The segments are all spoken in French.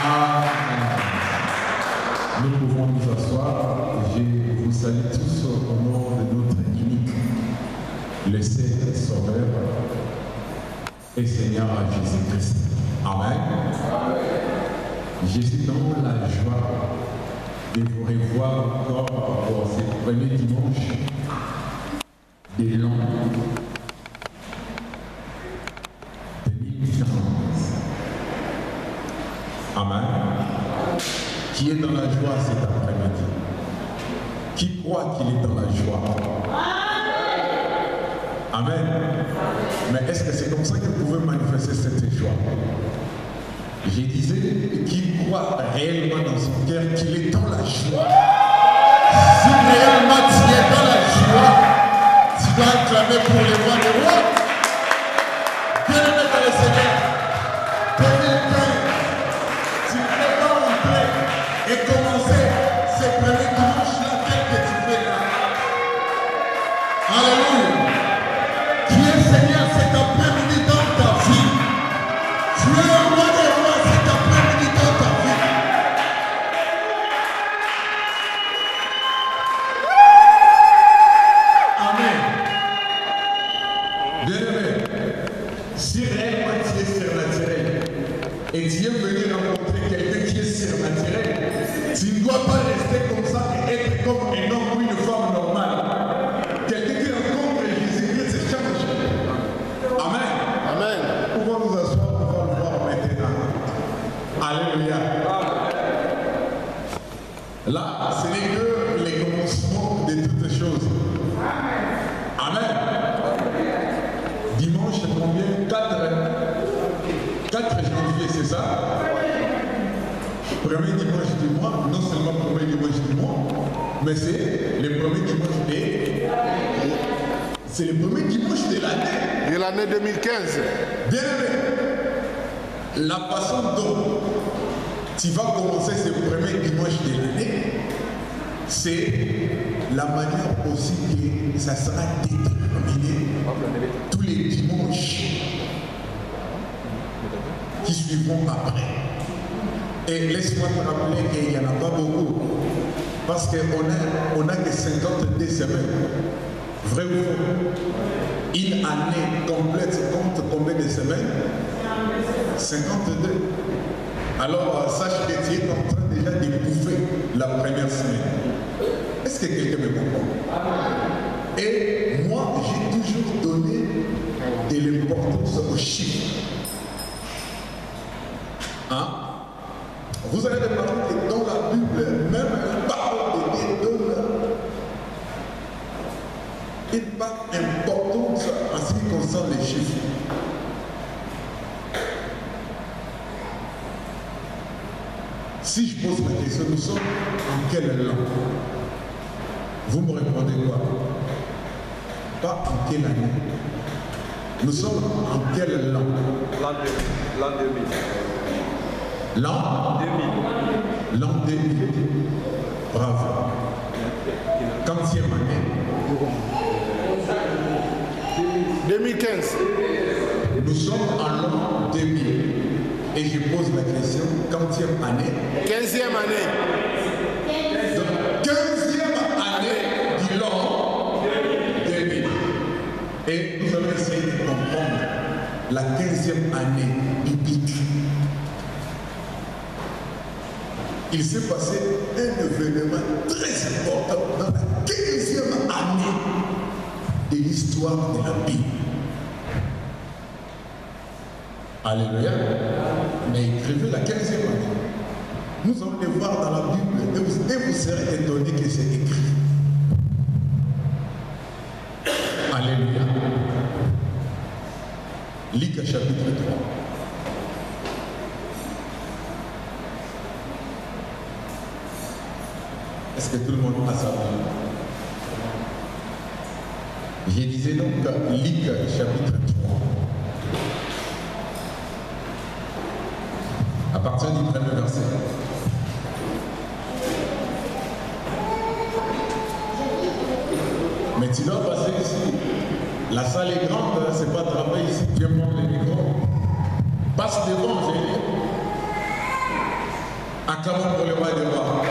Amen. Nous pouvons nous asseoir. Je vous salue tous au nom de notre unique, le Seigneur Sauveur et Seigneur Jésus-Christ. Amen. Je suis dans la joie de vous revoir encore pour ce premier dimanche de l'an 2015. Amen. Qui est dans la joie cet après-midi? Qui croit qu'il est dans la joie? Amen. Mais est-ce que c'est comme ça que vous pouvez manifester cette joie? Je disais, qui croit réellement dans son cœur qu'il est dans la joie. Si réellement tu es dans la joie, tu dois acclamer pour les rois des rois. Bien-aimé dans le Seigneur, 2015, tu peux pas rentrer et commencer ce premier dimanche-là tel que tu fais là. Alléluia. Qui est Seigneur cet après-midi dans ta vie? Tu es un roi des rois cet après-midi dans ta vie. Amen. Bien-aimé, si réellement tu es surnaturel et tu es venu rencontrer quelqu'un qui est surnaturel, tu ne dois pas rester comme ça et être comme un homme ou une femme normale. Quelqu'un qui rencontre Jésus-Christ se change. Amen. Amen. Pouvons nous asseoir, on va le voir maintenant. Alléluia. Là, ce n'est que les commencements de toutes choses. Amen. Dimanche, combien? 4 janvier, c'est ça? Premier dimanche du mois, non seulement premier dimanche du mois, mais c'est le premier dimanche c'est le premier dimanche de l'année. De l'année 2015. Bien aimé, la façon dont tu vas commencer ce premier dimanche de l'année, c'est la manière aussi que ça sera déterminé tous les dimanches qui suivront après. Et laisse-moi te rappeler qu'il n'y en a pas beaucoup, parce qu'on n'a que 52 semaines. Vrai ou faux? Une année complète compte combien de semaines? 52. Alors, sache que tu es en train déjà de bouffer la première semaine. Est-ce que quelqu'un me comprend? Et moi, j'ai toujours donné de l'importance aux chiffres. Hein? Vous allez remarquer que dans la Bible, même la parole de Dieu donne une part importante en ce qui concerne les chiffres. Si je pose la question, nous sommes en quelle langue? Vous me répondez quoi? Pas en quelle année? Nous sommes en quelle langue? L'an 2000. L'an 2000. L'an 2000. Bravo. Quantième année? 2015. Nous sommes en l'an 2000. Et je pose la question, quantième année? 15e année. Donc, 15e année du l'an 2000. Et nous allons essayer de comprendre la 15e année biblique. Il s'est passé un événement très important dans la 15e année de l'histoire de la Bible. Alléluia. Mais écrivez la 15e année. Nous allons le voir dans la Bible et vous serez étonnés que c'est écrit. Alléluia. Luc chapitre 3. Est-ce que tout le monde a sa Bible? Je disais donc Luc chapitre 3. À partir du premier verset. Mais tu dois passer ici. La salle est grande, c'est pas attraper ici, viens prendre les micros. Passe devant, j'ai dit. Acclamons pour le roi des rois.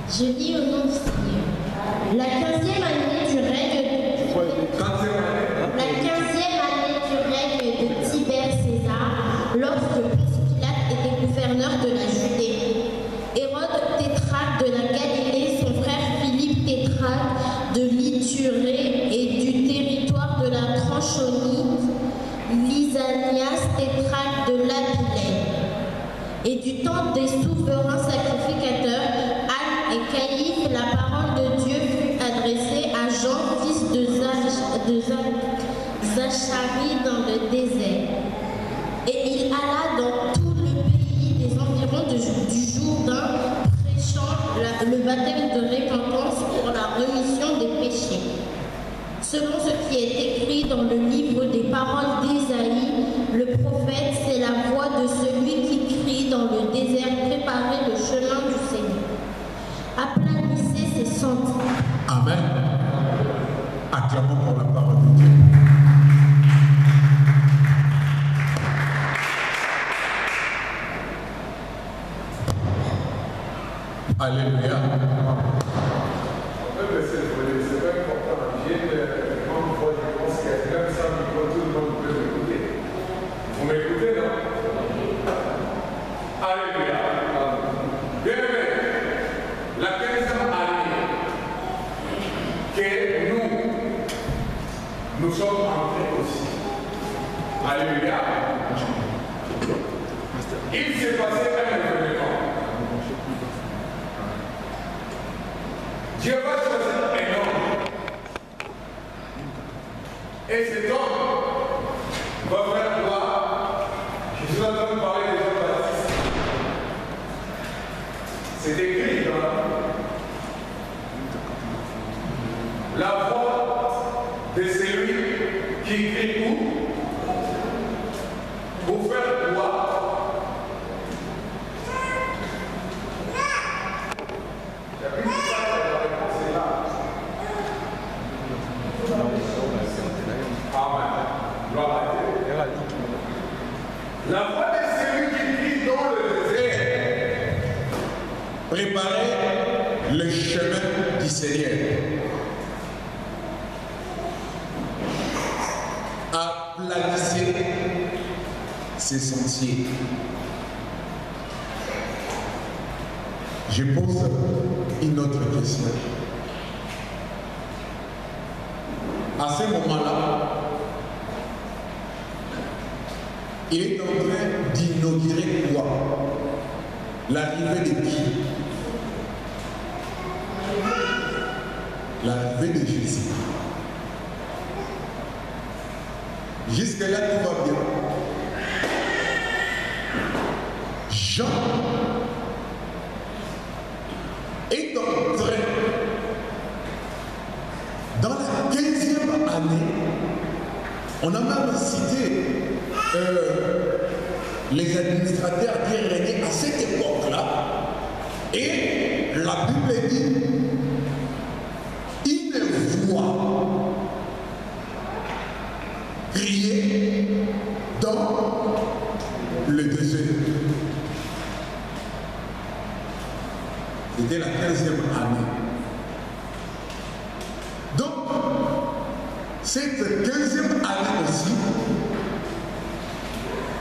Je lis au nom du Seigneur. La 15e année du règne de Tibère César, lorsque Ponce Pilate était gouverneur de la Judée, Hérode tétrarque de la Galilée, son frère Philippe tétrarque de l'Ithurée et du territoire de la Tranchonie, Lysanias tétrarque de l'Abilène, et du temps des souverains sacrificateurs, Anne et Caïphe, la parole de Dieu fut adressée à Jean, fils de Zacharie, dans le désert. Et il alla dans tout le pays des environs du Jourdain, prêchant le baptême de repentance pour la rémission des péchés. Selon ce qui est écrit dans le livre des paroles d'Ésaïe, le prophète, c'est la voix de celui qui crie dans le désert, préparez le chemin du Seigneur. Aplanissez ses sentiers. Amen. Acclamons pour la parole de Dieu. Alléluia. C'est pas important. J'ai une grande voix de réponse qui est même ça, tout le monde peut m'écouter. Vous m'écoutez, non? Alléluia. Bien aimé, la 15e année que nous sommes entrés aussi. Alléluia. Il s'est passé un événement. Dieu va choisir un homme. Et cet homme va faire quoi? Je suis en train de parler de Jean-Baptiste. C'est écrit dans la voix de celui qui crie où? Pour faire quoi? La voix de celui qui crie dans le désert. Préparez le chemin du Seigneur. Aplanissez ses sentiers. Je pose une autre question. À ce moment-là, il est en train d'inaugurer quoi? L'arrivée de qui? L'arrivée de Jésus. Jusque-là, tout va bien. Jean est en train, dans la 15e année, on a même cité les administrateurs qui régnaient à cette époque-là, et la Bible dit une voix criait dans le désert. C'était la 15e année. Donc, cette 15e année aussi,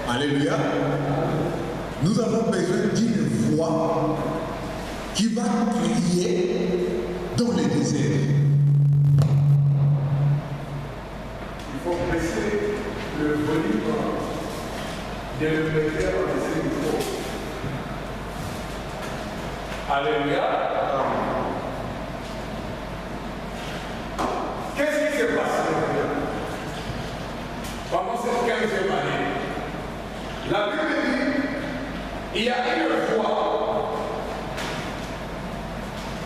alléluia, nous avons besoin d'une voix qui va crier dans les déserts. Il faut baisser le volume de l'émetteur de ces micros. Alléluia. Qu'est-ce qui s'est passé pendant cette 15e année? La Bible dit il y a une voix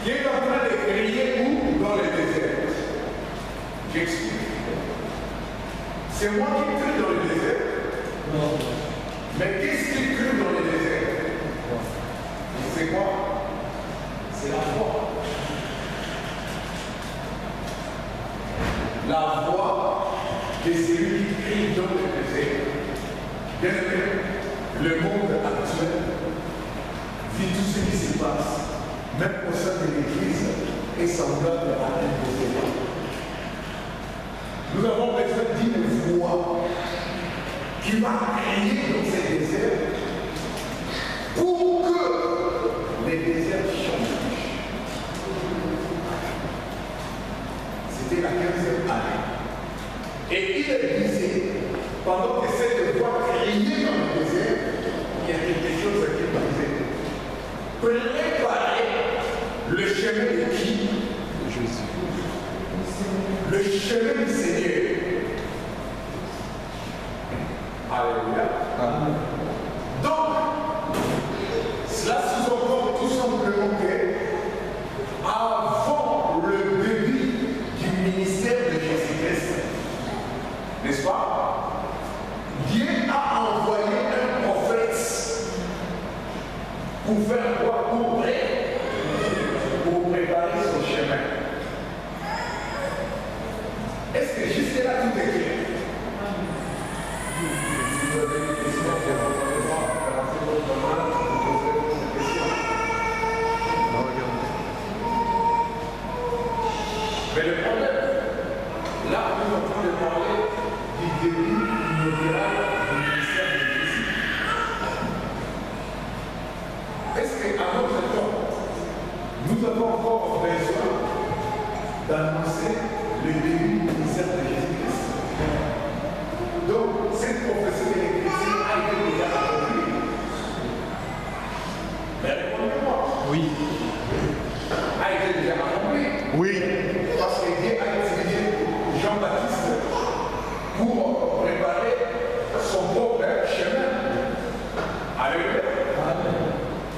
qui est en train de crier où? Dans le désert. J'explique. C'est moi qui crie dans le désert. Non. Mais qu'est-ce qui crie dans le désert? C'est quoi? C'est la voix. La voix de celui qui crie dans le désert. Bien aimé, le monde actuel vit tout ce qui se passe, même au sein de l'Église, est semblable à un désert. Nous avons besoin d'une voix qui va crier dans ces déserts pour que les déserts changent. C'était la 15e année. Et il disait, pendant que cette voix criait dans le désert, il y a quelque chose qui disait. Préparez le chemin de qui? Jésus. Le chemin du Seigneur. Alléluia. Amen. Donc, cela sous-entend tout simplement que avant le début du ministère de Jésus-Christ, n'est-ce pas? Dieu a envoyé un prophète pour faire quoi? Pour préparer son chemin. Est-ce que jusque là tout est clair? Si vous avez une question, mais le problème, là nous sommes en train de parler du début inaugural du ministère de Jésus. Est-ce qu'à notre temps, nous avons encore besoin d'annoncer le début du ministère de Jésus-Christ? Donc, cette prophétie de l'Église a été déjà accomplie. Mais répondez-moi. Oui. A été déjà accomplie. Oui. Parce que Dieu a utilisé Jean-Baptiste pour préparer son propre chemin. Alléluia.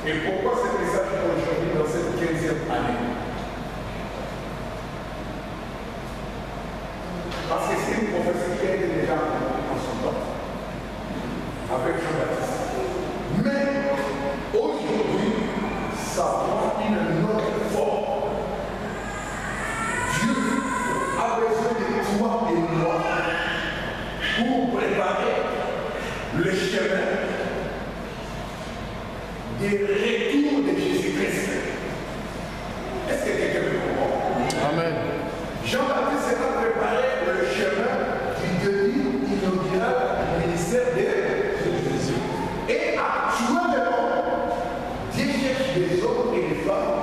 Et pourquoi ce message aujourd'hui dans cette 15e année? Parce que c'est une prophétie qui a été déjà accomplie en son temps avec Jean-Baptiste. Mais aujourd'hui, ça prend une autre forme. Dieu a besoin de toi et moi pour préparer le chemin des retours de Jésus-Christ. Est-ce que quelqu'un me comprend? Amen. Jean-Baptiste a préparé le chemin du début inaugural du ministère de Jésus. Et actuellement, Dieu cherche des hommes et des femmes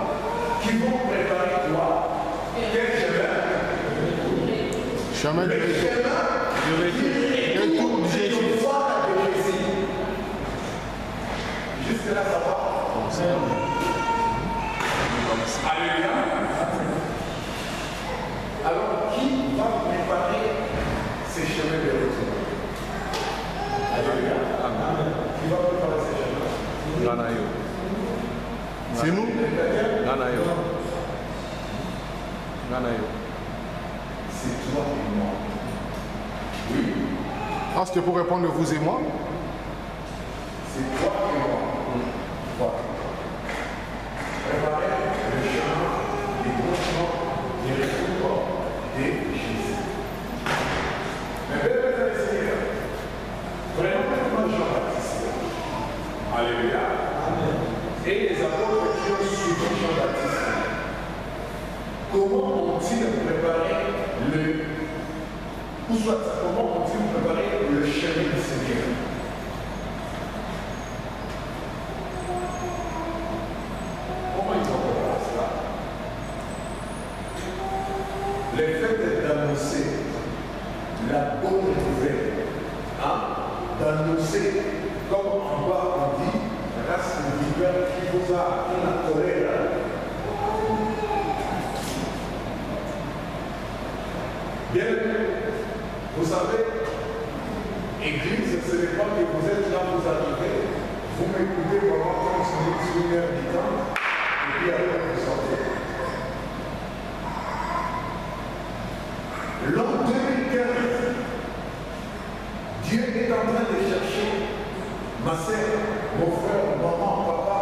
qui vont préparer toi. Quel chemin? Chemin de retour de Jésus. Jusque là, ça va? Alléluia. Alors, qui va préparer ces chemins de retour? Alléluia. Qui va préparer ces chemins? Nanayo. C'est nous? Nanayo. Nanayo. C'est toi et moi. Oui. Ah, c'était pour répondre vous et moi? C'est toi et moi. Toi. Préparer le chemin des branchements des retours de Jésus. Mais bien, mesdames et seigneurs, vraiment Jean-Baptiste. Alléluia. Et les apôtres qui ont suivi Jean-Baptiste, comment ont-ils préparé comment ont-ils préparé le chemin du Seigneur? Comment ils ont préparé cela? Le fait d'annoncer la bonne nouvelle, d'annoncer, comme en bas on dit, race de vipère qui vous a appris la colère. Bien, vous savez, Église, ce n'est pas que vous êtes là, vous arrivez, vous m'écoutez pendant 30 minutes, 1 heure du temps, et puis après vous sortez. L'an 2015, Dieu est en train de chercher ma sœur, mon frère, maman, papa,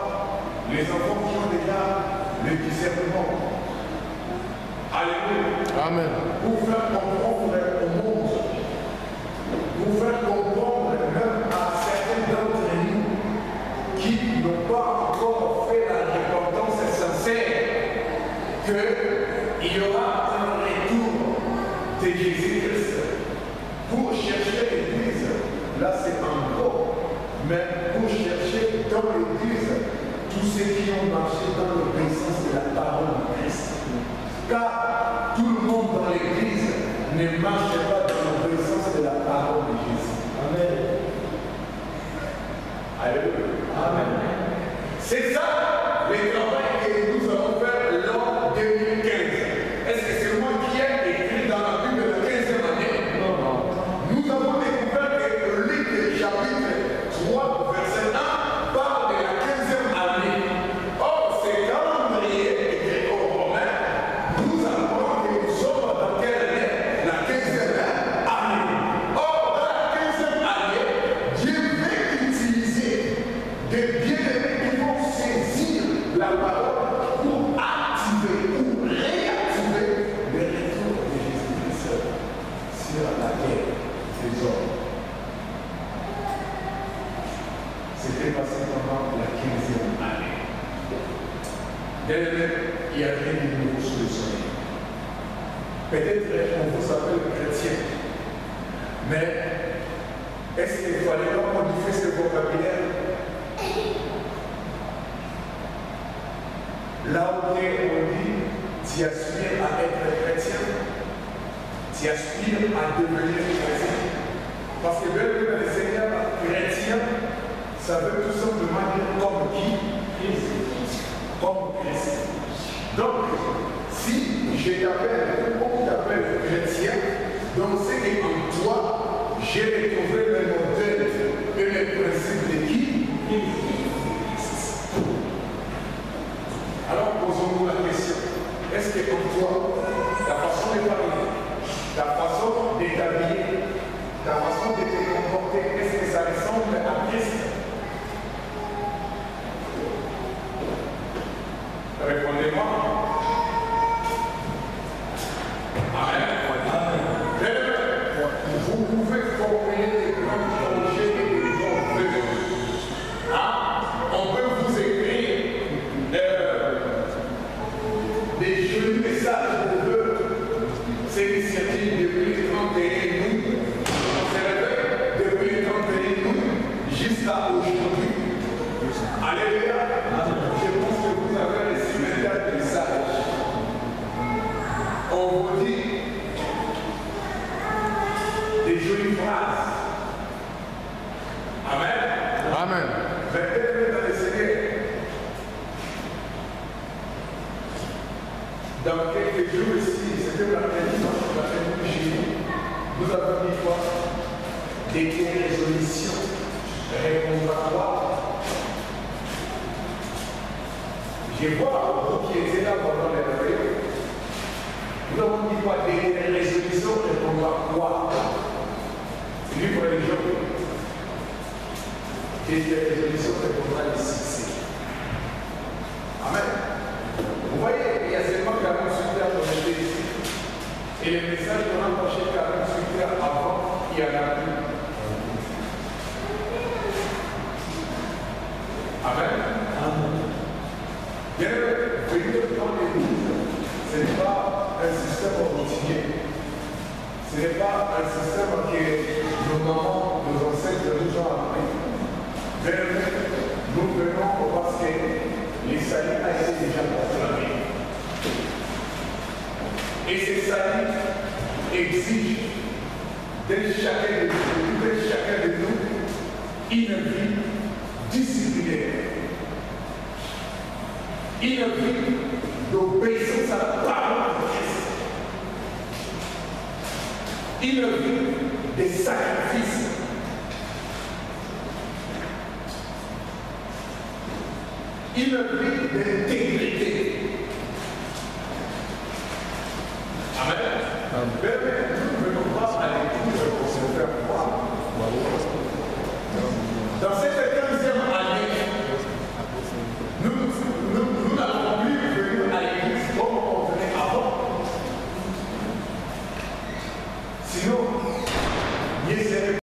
les enfants qui ont déjà le discernement. Alléluia. Amen. Pour faire comprendre au monde, pour faire comprendre même à certains pour chercher l'église, là c'est en gros, mais pour chercher dans l'église tous ceux qui ont marché dans l'obéissance de la parole de Christ. Car tout le monde dans l'église ne marche pas dans l'obéissance de la parole de Jésus. Amen. Alléluia. Amen. C'est ça le travail que nous allons faire l'an 2015. Est-ce que c'est moi qui ai écrit dans la Bible de la 15e année? Non. Nous avons découvert que Luc chapitre 3, verset 1 parle de la 15e année. Or, ce calendrier gréco-romain nous apprend que nous sommes dans quelle année? La 15e année. Or, dans la 15e année, Dieu veut utiliser des bien-aimés qui vont saisir la parole pour activer ou réactiver le retour de Jésus-Christ sur la terre des hommes. C'était passé pendant la 15e année. Bien-aimés, il n'y a rien de nouveau sous le soleil. Peut-être on vous appelle chrétien, mais est-ce qu'il fallait pas modifier ce vocabulaire? Là où on dit, tu aspires à être chrétien, tu aspires à devenir chrétien. Parce que même le Seigneur chrétien, ça veut tout simplement dire comme qui? Comme Christ. Donc, si je t'appelle, on t'appelle chrétien, donc c'est qu'en toi, j'ai retrouvé le modèle et le principe de qui? Alors posons-nous la question, est-ce que pour toi, ta façon de parler, ta façon de t'habiller, ta façon de te comporter, est-ce que ça ressemble à Christ? Répondez-moi. Amen. Vous pouvez formuler des grands projets et des grands vœux. On peut vous écrire des jolis messages de vœux. C'est l'initiative depuis le 31 août. On s'est réveillé depuis le 31 août jusqu'à aujourd'hui. Alléluia. Je pense que vous avez reçu un tas de messages. On vous dit des jolies phrases. Amen. Amen. Peut-être dans le Seigneur. Dans quelques jours ici, c'était l'après-midi, nous avons dit quoi? Des résolutions réconfortantes. Je vois vous qui étiez là pendant les réveils. Nous avons dit quoi? Des résolutions répondant à quoi? C'est lui pour les gens. Des résolutions répondant à des succès. Amen. Vous voyez, il y a seulement 48 heures qu'on était ici. Et le message qu'on a approché 48 heures avant, il y en a plus. Amen. Bien, venir dans l'église, ce n'est pas un système routinier. Ce n'est pas un système que nos mamans, nos ancêtres nous ont appris. Mais nous venons parce que les saluts a été déjà proclamé. Et ces saluts exigent de chacun de nous une vie disciplinée. Une vie d'obéissance à la parole de Christ. Une vie de sacrifice. Une vie d'intégrité. Amen. Nous ne venons pas à l'église pour se faire croire. Dans cette 15e année, nous n'avons plus venir à l'église comme on venait avant. Sinon, il serait